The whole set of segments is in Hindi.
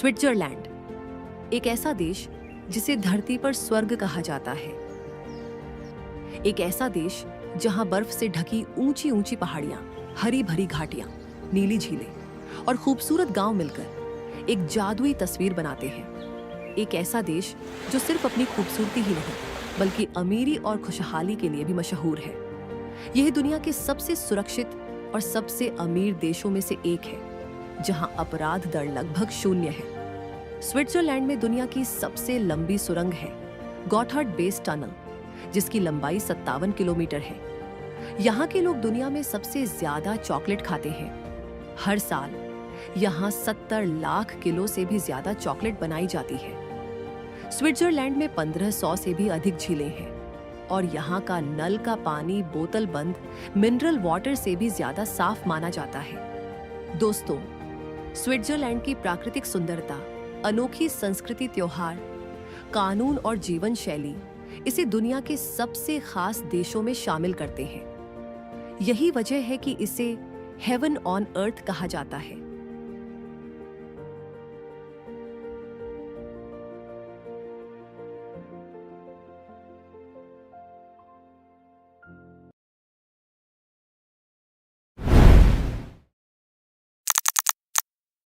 स्विट्जरलैंड एक ऐसा देश जिसे धरती पर स्वर्ग कहा जाता है। एक ऐसा देश जहां बर्फ से ढकी ऊंची ऊंची पहाड़ियां, हरी भरी घाटियां, नीली झीलें और खूबसूरत गांव मिलकर एक जादुई तस्वीर बनाते हैं। एक ऐसा देश जो सिर्फ अपनी खूबसूरती ही नहीं बल्कि अमीरी और खुशहाली के लिए भी मशहूर है। यह दुनिया के सबसे सुरक्षित और सबसे अमीर देशों में से एक है, जहां अपराध दर लगभग 0 है। स्विट्जरलैंड में दुनिया की सबसे लंबी सुरंग है गॉथार्ड बेस टनल, जिसकी लंबाई 57 किलोमीटर है। यहाँ के लोग दुनिया में सबसे ज्यादा चॉकलेट खाते हैं। हर साल यहाँ 70 लाख किलो से भी ज्यादा चॉकलेट बनाई जाती है। स्विट्जरलैंड में 1500 से भी अधिक झीलें हैं और यहाँ का नल का पानी बोतल बंद मिनरल वाटर से भी ज्यादा साफ माना जाता है। दोस्तों, स्विट्जरलैंड की प्राकृतिक सुंदरता, अनोखी संस्कृति, त्योहार, कानून और जीवन शैली इसे दुनिया के सबसे खास देशों में शामिल करते हैं। यही वजह है कि इसे हेवन ऑन अर्थ कहा जाता है।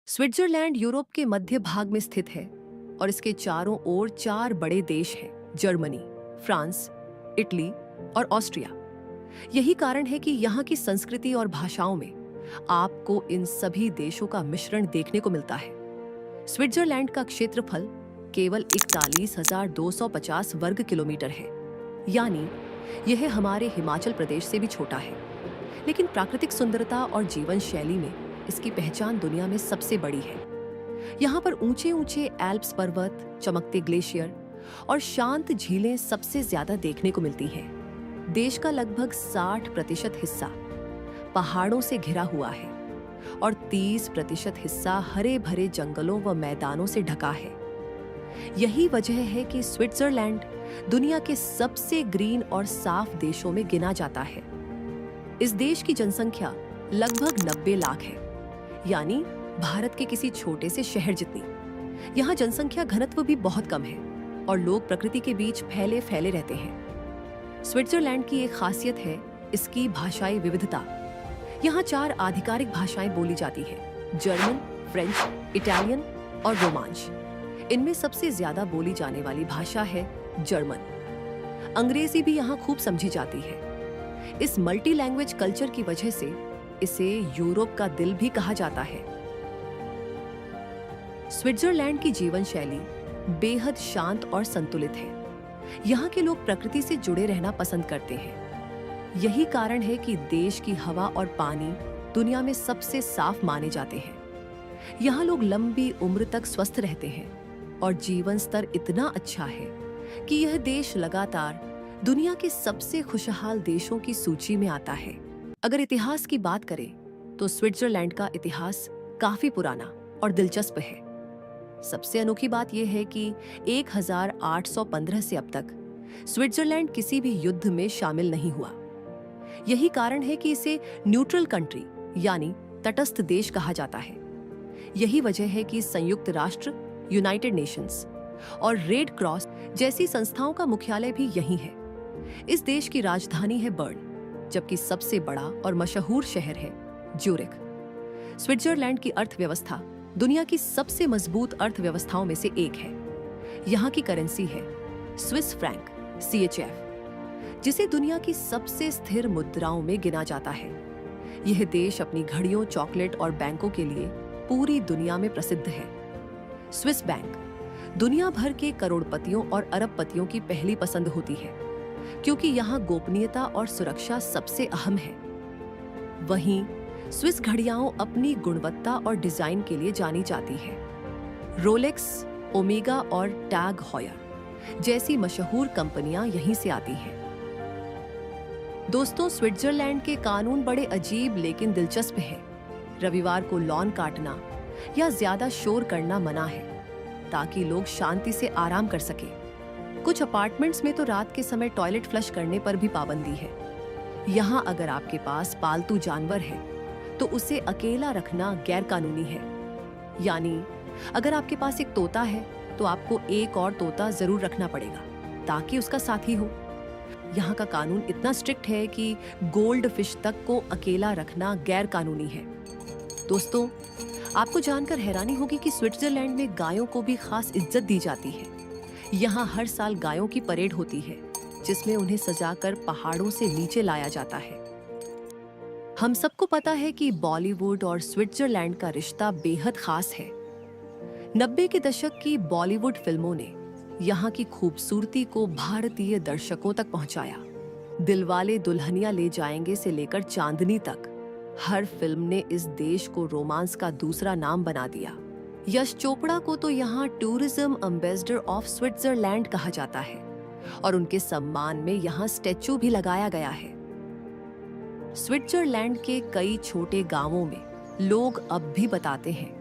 स्विट्जरलैंड यूरोप के मध्य भाग में स्थित है और इसके चारों ओर 4 बड़े देश हैं: जर्मनी, फ्रांस, इटली और ऑस्ट्रिया। यही कारण है कि यहाँ की संस्कृति और भाषाओं में आपको इन सभी देशों का मिश्रण देखने को मिलता है। स्विट्जरलैंड का क्षेत्रफल केवल 41,250 वर्ग किलोमीटर है, यानी यह हमारे हिमाचल प्रदेश से भी छोटा है। लेकिन प्राकृतिक सुंदरता और जीवन शैली में इसकी पहचान दुनिया में सबसे बड़ी है। यहाँ पर ऊंचे ऊंचे एल्प्स पर्वत, चमकते ग्लेशियर और शांत झीलें सबसे ज्यादा देखने को मिलती हैं। देश का लगभग 60% हिस्सा पहाड़ों से घिरा हुआ है और 30% हिस्सा हरे भरे जंगलों व मैदानों से ढका है। यही वजह है कि स्विट्जरलैंड दुनिया के सबसे ग्रीन और साफ देशों में गिना जाता है। इस देश की जनसंख्या लगभग 90 लाख है, यानी भारत के किसी छोटे से शहर जितनी। यहाँ जनसंख्या घनत्व भी बहुत कम है और लोग प्रकृति के बीच फैले फैले रहते हैं। स्विट्जरलैंड की एक खासियत है इसकी भाषाई विविधता। यहाँ 4 आधिकारिक भाषाएं बोली जाती हैं: जर्मन, फ्रेंच, इटालियन और रोमांच। इनमें सबसे ज्यादा बोली जाने वाली भाषा है जर्मन। अंग्रेजी भी यहाँ खूब समझी जाती है। इस मल्टी लैंग्वेज कल्चर की वजह से इसे यूरोप का दिल भी कहा जाता है। स्विट्जरलैंड की जीवन शैली बेहद शांत और संतुलित है। यहाँ के लोग प्रकृति से जुड़े रहना पसंद करते हैं। यही कारण है कि देश की हवा और पानी दुनिया में सबसे साफ माने जाते हैं। यहाँ लोग लंबी उम्र तक स्वस्थ रहते हैं और जीवन स्तर इतना अच्छा है कि यह देश लगातार दुनिया के सबसे खुशहाल देशों की सूची में आता है। अगर इतिहास की बात करें तो स्विट्जरलैंड का इतिहास काफी पुराना और दिलचस्प है। सबसे अनोखी बात यह है कि 1815 से अब तक स्विट्जरलैंड किसी भी युद्ध में शामिल नहीं हुआ। यही कारण है कि इसे न्यूट्रल कंट्री यानी तटस्थ देश कहा जाता है। यही वजह है कि संयुक्त राष्ट्र, यूनाइटेड नेशंस और रेड क्रॉस जैसी संस्थाओं का मुख्यालय भी यहीं है। इस देश की राजधानी है बर्न, जबकि सबसे बड़ा और मशहूर शहर है ज्यूरिख। स्विट्जरलैंड की अर्थव्यवस्था दुनिया की सबसे मजबूत अर्थव्यवस्थाओं में से एक है। यहाँ की करेंसी है स्विस फ्रैंक CHF, जिसे दुनिया की सबसे स्थिर मुद्राओं में गिना जाता है। यह देश अपनी घड़ियों, चॉकलेट और बैंकों के लिए पूरी दुनिया में प्रसिद्ध है। स्विस बैंक दुनिया भर के करोड़पतियों और अरबपतियों की पहली पसंद होती है, क्योंकि यहाँ गोपनीयता और सुरक्षा सबसे अहम है। वहीं स्विस घड़ियां अपनी गुणवत्ता और डिजाइन के लिए जानी जाती है। रोलेक्स, ओमेगा और टैग हॉयर जैसी मशहूर कंपनियां यहीं से आती हैं। दोस्तों, स्विट्जरलैंड के कानून बड़े अजीब लेकिन दिलचस्प हैं। रविवार को लॉन काटना या ज्यादा शोर करना मना है, ताकि लोग शांति से आराम कर सकें। कुछ अपार्टमेंट्स में तो रात के समय टॉयलेट फ्लश करने पर भी पाबंदी है। यहाँ अगर आपके पास पालतू जानवर है तो उसे अकेला रखना गैर कानूनी है, यानी अगर आपके पास एक तोता है तो आपको एक और तोता जरूर रखना पड़ेगा ताकि उसका साथी हो। यहाँ का कानून इतना स्ट्रिक्ट है कि गोल्ड फिश तक को अकेला रखना गैर कानूनी है। दोस्तों, आपको जानकर हैरानी होगी कि स्विट्जरलैंड में गायों को भी खास इज्जत दी जाती है। यहाँ हर साल गायों की परेड होती है जिसमें उन्हें सजाकर पहाड़ों से नीचे लाया जाता है। हम सबको पता है कि बॉलीवुड और स्विट्जरलैंड का रिश्ता बेहद खास है। 90 के दशक की बॉलीवुड फिल्मों ने यहाँ की खूबसूरती को भारतीय दर्शकों तक पहुंचाया। दिलवाले दुल्हनिया ले जाएंगे से लेकर चांदनी तक हर फिल्म ने इस देश को रोमांस का दूसरा नाम बना दिया। यश चोपड़ा को तो यहाँ टूरिज्म एम्बेसडर ऑफ स्विट्जरलैंड कहा जाता है और उनके सम्मान में यहाँ स्टैचू भी लगाया गया है। स्विट्जरलैंड के कई छोटे गांवों में लोग अब भी बताते हैं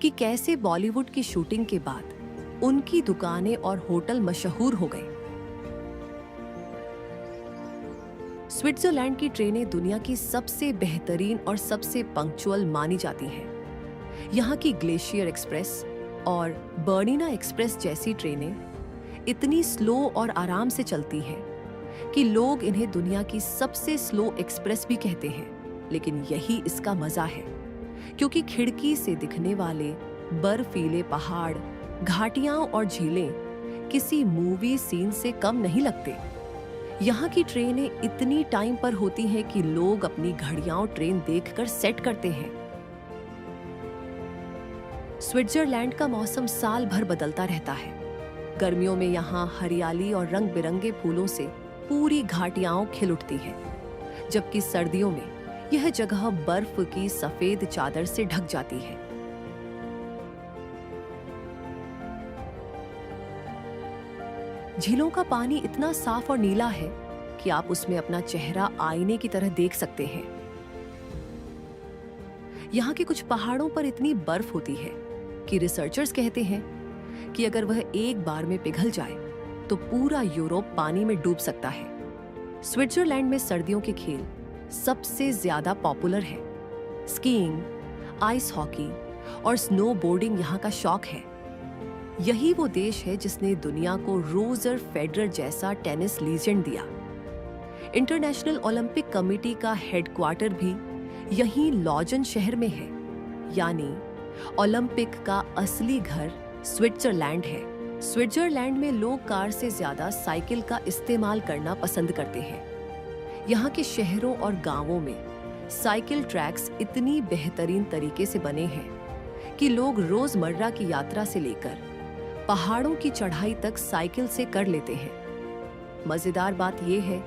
कि कैसे बॉलीवुड की शूटिंग के बाद उनकी दुकानें और होटल मशहूर हो गए। स्विट्जरलैंड की ट्रेनें दुनिया की सबसे बेहतरीन और सबसे पंक्चुअल मानी जाती हैं। यहाँ की ग्लेशियर एक्सप्रेस और बर्निना एक्सप्रेस जैसी ट्रेनें इतनी स्लो और आराम से चलती हैं कि लोग इन्हें दुनिया की सबसे स्लो एक्सप्रेस भी कहते हैं। लेकिन यही इसका मजा है, क्योंकि खिड़की से दिखने वाले बर्फीले पहाड़, घाटियां और झीलें किसी मूवी सीन से कम नहीं लगते। यहाँ की ट्रेनें इतनी टाइम पर होती हैं कि लोग अपनी घड़ियां और ट्रेन देखकर सेट करते हैं। स्विट्जरलैंड का मौसम साल भर बदलता रहता है। गर्मियों में यहाँ हरियाली और रंग बिरंगे फूलों से पूरी घाटियां खिल उठती हैं, जबकि सर्दियों में यह जगह बर्फ की सफेद चादर से ढक जाती है। झीलों का पानी इतना साफ और नीला है कि आप उसमें अपना चेहरा आईने की तरह देख सकते हैं। यहाँ के कुछ पहाड़ों पर इतनी बर्फ होती है कि रिसर्चर्स कहते हैं कि अगर वह एक बार में पिघल जाए तो पूरा यूरोप पानी में डूब सकता है। स्विट्जरलैंड में सर्दियों के खेल सबसे ज्यादा पॉपुलर है। स्कीइंग, आइस हॉकी और स्नोबोर्डिंग यहाँ का शौक है। यही वो देश है जिसने दुनिया को रोजर फेडरर जैसा टेनिस लीजेंड दिया। इंटरनेशनल ओलंपिक कमेटी का हेडक्वार्टर भी यहीं लॉजन शहर में है, यानी ओलंपिक का असली घर स्विट्जरलैंड है। स्विट्जरलैंड में लोग कार से ज्यादा साइकिल का इस्तेमाल करना पसंद करते हैं। यहाँ के शहरों और गांवों में साइकिल ट्रैक्स इतनी बेहतरीन तरीके से बने हैं कि लोग रोजमर्रा की यात्रा से लेकर पहाड़ों की चढ़ाई तक साइकिल से कर लेते हैं। मजेदार बात यह है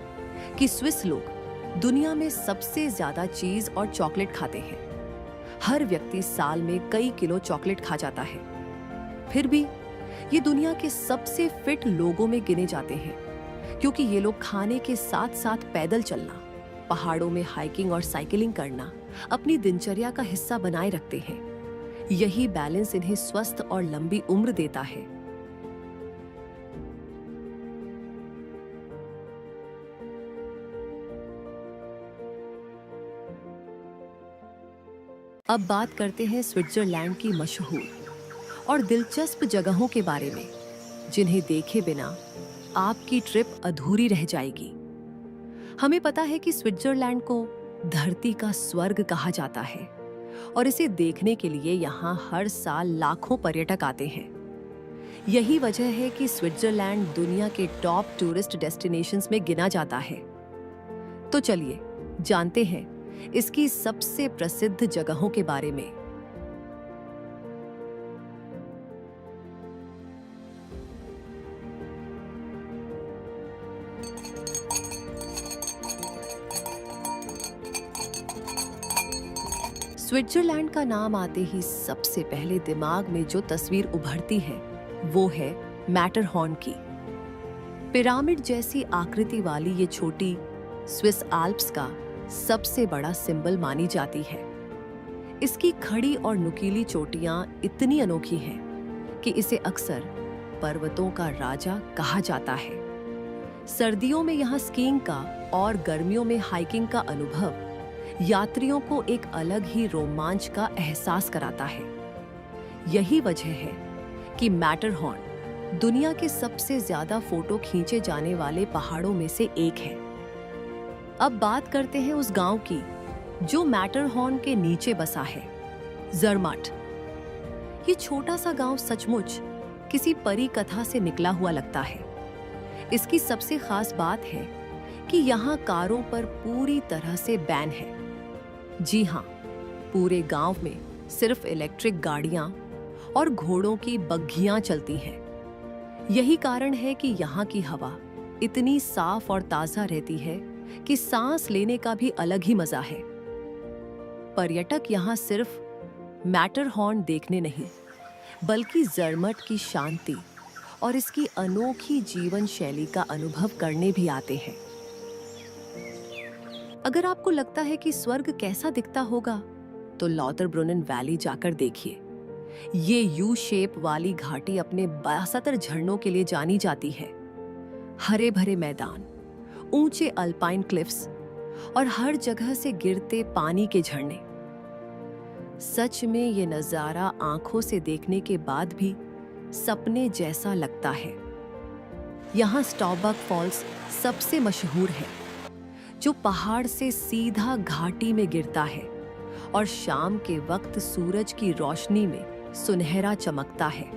कि स्विस लोग दुनिया में सबसे ज्यादा चीज और चॉकलेट खाते हैं। हर व्यक्ति साल में कई किलो चॉकलेट खा जाता है। फिर भी ये दुनिया के सबसे फिट लोगों में गिने जाते हैं, क्योंकि ये लोग खाने के साथ साथ पैदल चलना, पहाड़ों में हाइकिंग और साइकिलिंग करना अपनी दिनचर्या का हिस्सा बनाए रखते हैं। यही बैलेंस इन्हें स्वस्थ और लंबी उम्र देता है। अब बात करते हैं स्विट्जरलैंड की मशहूर और दिलचस्प जगहों के बारे में, जिन्हें देखे बिना आपकी ट्रिप अधूरी रह जाएगी। हमें पता है कि स्विट्जरलैंड को धरती का स्वर्ग कहा जाता है और इसे देखने के लिए यहाँ हर साल लाखों पर्यटक आते हैं। यही वजह है कि स्विट्जरलैंड दुनिया के टॉप टूरिस्ट डेस्टिनेशंस में गिना जाता है। तो चलिए जानते हैं इसकी सबसे प्रसिद्ध जगहों के बारे में। स्विट्जरलैंड का नाम आते ही सबसे पहले दिमाग में जो तस्वीर उभरती है वो है मैटरहॉर्न की। पिरामिड जैसी आकृति वाली ये छोटी स्विस आल्प्स का सबसे बड़ा सिंबल मानी जाती है। इसकी खड़ी और नुकीली चोटियां इतनी अनोखी हैं कि इसे अक्सर पर्वतों का राजा कहा जाता है। सर्दियों में यहाँ स्कीइंग का और गर्मियों में हाइकिंग का अनुभव यात्रियों को एक अलग ही रोमांच का एहसास कराता है। यही वजह है कि मैटरहॉर्न दुनिया के सबसे ज्यादा फोटो खींचे जाने वाले पहाड़ों में से एक है। अब बात करते हैं उस गांव की जो मैटरहॉर्न के नीचे बसा है, ज़रमट। ये छोटा सा गांव सचमुच किसी परी कथा से निकला हुआ लगता है। इसकी सबसे खास बात है कि यहाँ कारों पर पूरी तरह से बैन है। जी हाँ, पूरे गांव में सिर्फ इलेक्ट्रिक गाड़ियां और घोड़ों की बग्घियां चलती हैं। यही कारण है कि यहाँ की हवा इतनी साफ और ताजा रहती है कि सांस लेने का भी अलग ही मजा है। पर्यटक यहाँ सिर्फ मैटरहॉर्न देखने नहीं, बल्कि ज़रमट की शांति और इसकी अनोखी जीवन शैली का अनुभव करने भी आते हैं। अगर आपको लगता है कि स्वर्ग कैसा दिखता होगा, तो लॉथरब्रुनन वैली जाकर देखिए। ये यू शेप वाली घाटी अपने 72 झरनों के लिए जानी जाती है। हरे भरे मैदान, ऊंचे अल्पाइन क्लिफ्स और हर जगह से गिरते पानी के झरने। सच में ये नजारा आंखों से देखने के बाद भी सपने जैसा लगता है। यहाँ स्टॉबक फॉल्स सबसे मशहूर है, जो पहाड़ से सीधा घाटी में गिरता है और शाम के वक्त सूरज की रोशनी में सुनहरा चमकता है।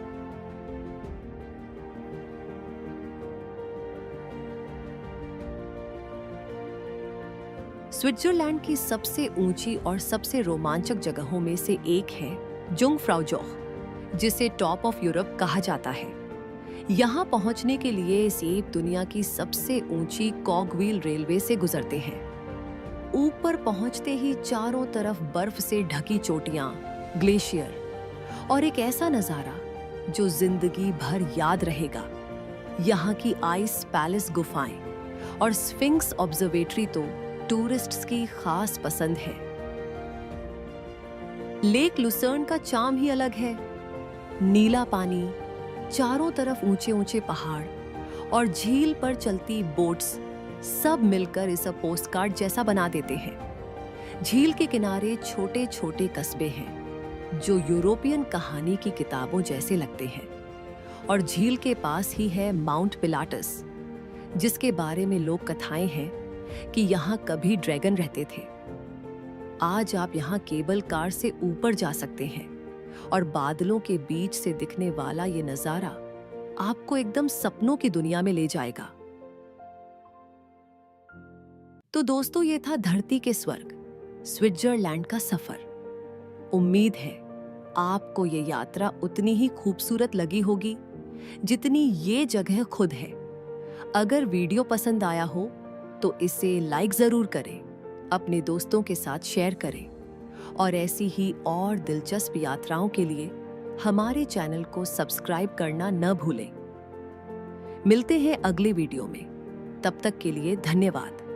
स्विट्जरलैंड की सबसे ऊंची और सबसे रोमांचक जगहों में से एक है जुंगफ्राउ जोख, जिसे टॉप ऑफ यूरोप कहा जाता है। यहाँ पहुंचने के लिए सेब दुनिया की सबसे ऊंची कॉगव्हील रेलवे से गुजरते हैं। ऊपर पहुंचते ही चारों तरफ बर्फ से ढकी चोटियां, ग्लेशियर और एक ऐसा नजारा जो जिंदगी भर याद रहेगा। यहाँ की आइस पैलेस गुफाएं और स्फिंक्स ऑब्जर्वेटरी तो टूरिस्ट्स की खास पसंद है। लेक लुसर्न का चार्म ही अलग है। नीला पानी, चारों तरफ ऊंचे ऊंचे पहाड़ और झील पर चलती बोट्स सब मिलकर इसे पोस्टकार्ड जैसा बना देते हैं। झील के किनारे छोटे छोटे कस्बे हैं जो यूरोपियन कहानी की किताबों जैसे लगते हैं। और झील के पास ही है माउंट पिलाटस, जिसके बारे में लोक कथाएं हैं कि यहाँ कभी ड्रैगन रहते थे। आज आप यहाँ केबल कार से ऊपर जा सकते हैं और बादलों के बीच से दिखने वाला ये नजारा आपको एकदम सपनों की दुनिया में ले जाएगा। तो दोस्तों, ये था धरती के स्वर्ग, स्विट्जरलैंड का सफर। उम्मीद है आपको ये यात्रा उतनी ही खूबसूरत लगी होगी जितनी ये जगह खुद है। अगर वीडियो पसंद आया हो तो इसे लाइक जरूर करें, अपने दोस्तों के साथ शेयर करें और ऐसी ही और दिलचस्प यात्राओं के लिए हमारे चैनल को सब्सक्राइब करना न भूलें। मिलते हैं अगले वीडियो में, तब तक के लिए धन्यवाद।